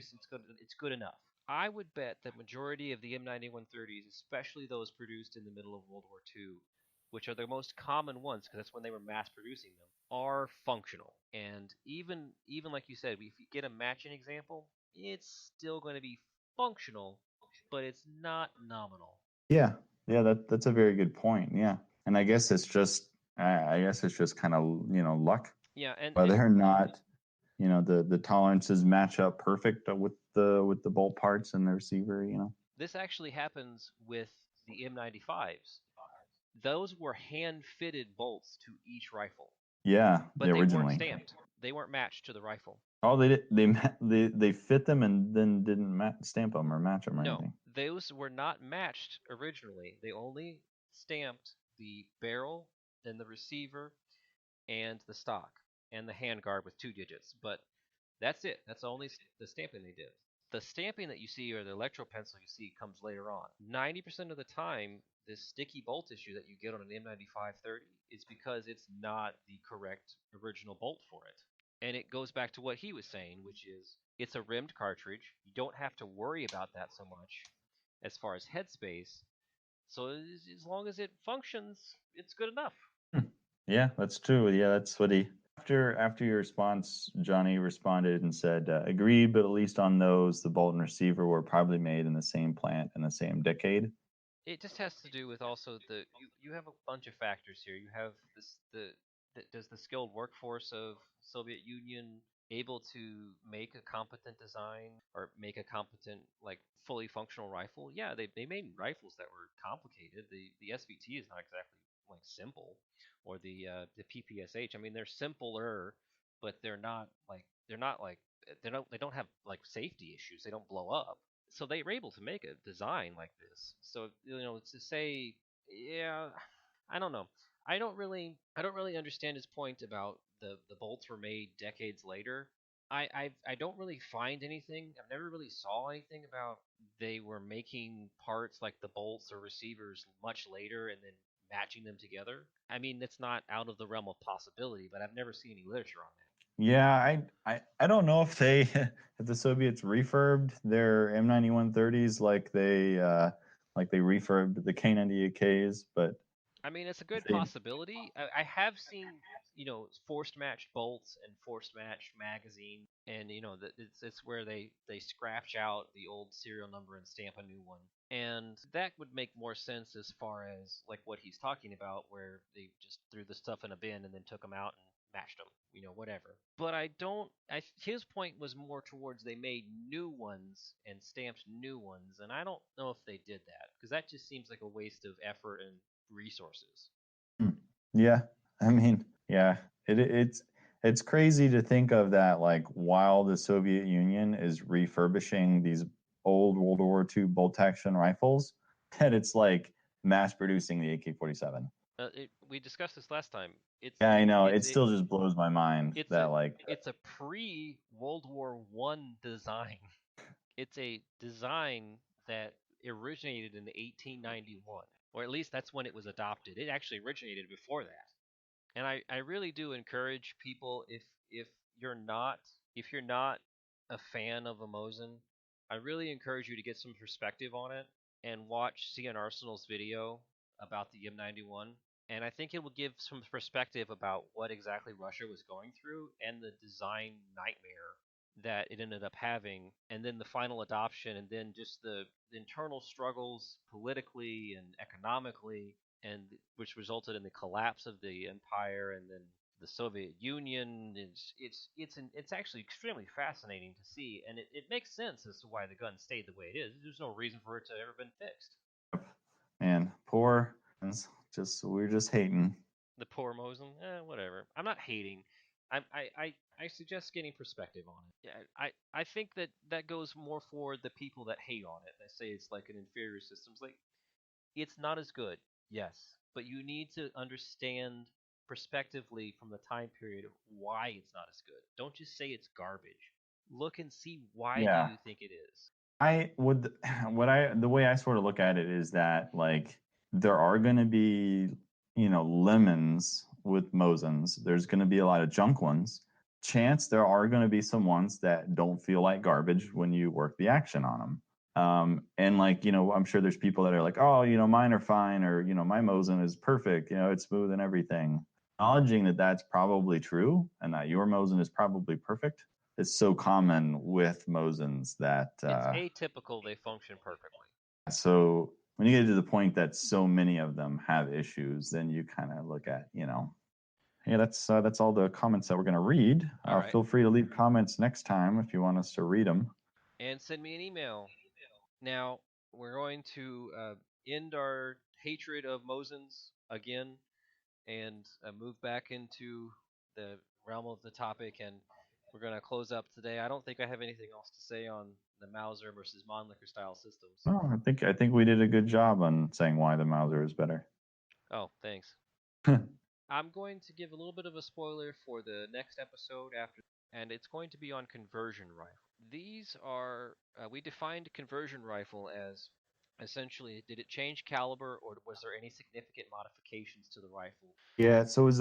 S1: good enough. I would bet that majority of the M9130s, especially those produced in the middle of World War II, which are the most common ones because that's when they were mass producing them, are functional. And even like you said, if you get a matching example, it's still going to be functional, but it's not nominal.
S2: Yeah, yeah, that's a very good point. Yeah, and I guess it's just I guess it's just kind of luck
S1: Yeah, and
S2: whether or not the tolerances match up perfect with the bolt parts and the receiver.
S1: this actually happens with the M95s. Those were hand fitted bolts to each rifle,
S2: Yeah,
S1: but they weren't
S2: originally.
S1: stamped. They weren't matched to the rifle.
S2: Oh, they fit them and then didn't stamp them or match them or
S1: No,
S2: anything.
S1: those were not matched originally. They only stamped the barrel and the receiver and the stock and the handguard with 2 digits. But that's it. That's only the stamping they did. The stamping that you see or the electro pencil you see comes later on. 90% of the time, this sticky bolt issue that you get on an M9530 is because it's not the correct original bolt for it. And it goes back to what he was saying, which is it's a rimmed cartridge. You don't have to worry about that so much as far as headspace. So as long as it functions, it's good enough.
S2: Hmm. Yeah, that's true. Yeah, that's what he. After your response, Johnny responded and said, "Agreed, but at least on those, the bolt and receiver were probably made in the same plant in the same decade."
S1: It just has to do with also you have a bunch of factors here. You have does the skilled workforce of Soviet Union able to make a competent design or make a competent like fully functional rifle? Yeah, they made rifles that were complicated. The SVT is not exactly like simple, or the PPSH. I mean, they're simpler, but they're not like they don't have like safety issues. They don't blow up, so they were able to make a design like this. So to say, yeah, I don't know. I don't really understand his point about the bolts were made decades later. I don't really find anything. I've never really saw anything about they were making parts like the bolts or receivers much later and then matching them together. I mean, it's not out of the realm of possibility, but I've never seen any literature on that.
S2: Yeah, I don't know if they if the Soviets refurbed their M9130s like they refurbed the K98Ks, but
S1: I mean, it's a
S2: if
S1: good
S2: they
S1: possibility. I have seen, forced matched bolts and forced matched magazine, and it's where they scratch out the old serial number and stamp a new one, and that would make more sense as far as like what he's talking about, where they just threw the stuff in a bin and then took them out and matched them, whatever. But I don't. His point was more towards they made new ones and stamped new ones, and I don't know if they did that because that just seems like a waste of effort and resources.
S2: Hmm. Yeah, I mean, yeah, it's crazy to think of that like while the Soviet Union is refurbishing these old World War II bolt action rifles, that it's like mass producing the AK-47.
S1: We discussed this last time. It's
S2: Yeah, I
S1: it's
S2: know. It
S1: it's it,
S2: still just blows my mind
S1: it's
S2: that
S1: a
S2: like
S1: it's a pre World War One design. It's a design that originated in 1891, or at least that's when it was adopted. It actually originated before that. And I really do encourage people, if you're not if you're not a fan of a Mosin, I really encourage you to get some perspective on it and watch CN Arsenal's video about the M91. And I think it will give some perspective about what exactly Russia was going through and the design nightmare that it ended up having, and then the final adoption, and then just the internal struggles politically and economically, and which resulted in the collapse of the empire and then the Soviet Union. It's actually extremely fascinating to see, and it makes sense as to why the gun stayed the way it is. There's no reason for it to have ever been fixed.
S2: man, poor just we're just hating.
S1: The poor Mosin, whatever. I'm not hating. I I suggest getting perspective on it. Yeah, I think that that goes more for the people that hate on it. That say it's like an inferior system. It's like it's not as good, yes, but you need to understand prospectively from the time period of why it's not as good. Don't just say it's garbage. Look and see why do
S2: Yeah.
S1: you think it is.
S2: I would the way I sort of look at it is that like there are going to be, lemons with Mosins. There's going to be a lot of junk ones. Chance there are going to be some ones that don't feel like garbage when you work the action on them. And like, I'm sure there's people that are like, oh, mine are fine, or, my Mosin is perfect, it's smooth and everything. Acknowledging that that's probably true and that your Mosin is probably perfect is so common with Mosins that
S1: It's atypical, they function perfectly.
S2: so when you get to the point that so many of them have issues, then you kind of look at, yeah, that's all the comments that we're going to read.
S1: All right.
S2: Feel free to leave comments next time if you want us to read them.
S1: And send me an email. Now, we're going to end our hatred of Mosins again and move back into the realm of the topic. And we're going to close up today. I don't think I have anything else to say on the Mauser versus Mannlicher style systems.
S2: Oh, I think we did a good job on saying why the Mauser is better.
S1: Oh, thanks. I'm going to give a little bit of a spoiler for the next episode after, and it's going to be on conversion rifle. These are we defined conversion rifle as essentially did it change caliber or was there any significant modifications to the rifle?
S2: Yeah, so is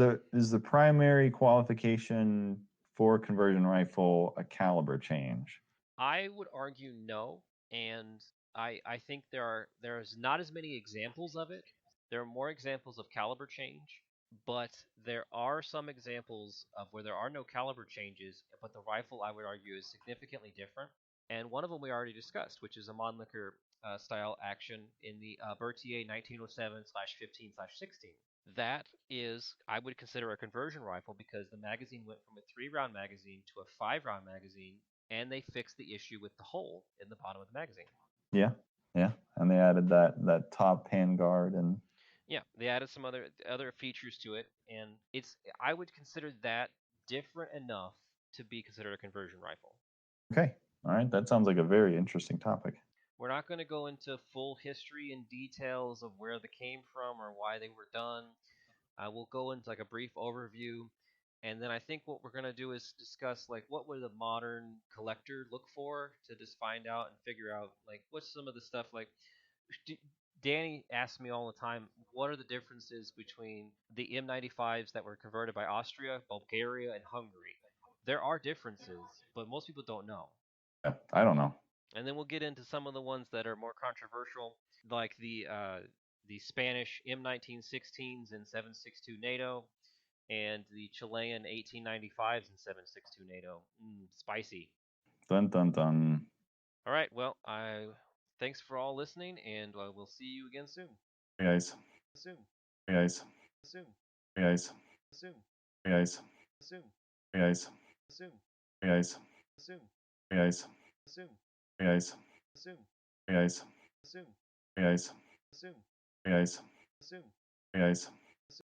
S2: the primary qualification for conversion rifle a caliber change?
S1: I would argue no, and I think there's not as many examples of it. There are more examples of caliber change, but there are some examples of where there are no caliber changes, but the rifle I would argue is significantly different. And one of them we already discussed, which is a Mannlicher style action in the Berthier 1907/15/16. That is, I would consider a conversion rifle because the magazine went from a 3 round magazine to a 5 round magazine, and they fixed the issue with the hole in the bottom of the magazine.
S2: Yeah, yeah, and they added that top handguard and
S1: Yeah, they added some other features to it, and it's I would consider that different enough to be considered a conversion rifle.
S2: okay, all right, that sounds like a very interesting topic.
S1: We're not going to go into full history and details of where they came from or why they were done. We'll go into like a brief overview, and then I think what we're gonna do is discuss like what would a modern collector look for to just find out and figure out like what's some of the stuff like. Danny asks me all the time, what are the differences between the M95s that were converted by Austria, Bulgaria, and Hungary? There are differences, but most people don't know.
S2: Yeah, I don't know.
S1: And then we'll get into some of the ones that are more controversial, like the Spanish M1916s and 7.62 NATO, and the Chilean 1895s and 7.62 NATO. Spicy.
S2: Dun dun dun.
S1: All right. Well, I thanks for all listening, and we'll see you again soon.
S2: Hey guys.
S1: Soon.
S2: Hey guys.
S1: Soon.
S2: Hey guys.
S1: Soon.
S2: Hey guys.
S1: Soon.
S2: Hey guys.
S1: Soon.
S2: Hey guys.
S1: Soon.
S2: Hey guys.
S1: Soon.
S2: Hey guys.
S1: Soon.
S2: Hey guys.
S1: Soon.
S2: Hey guys.
S1: Soon.
S2: Hey guys.
S1: Soon.
S2: Hey guys.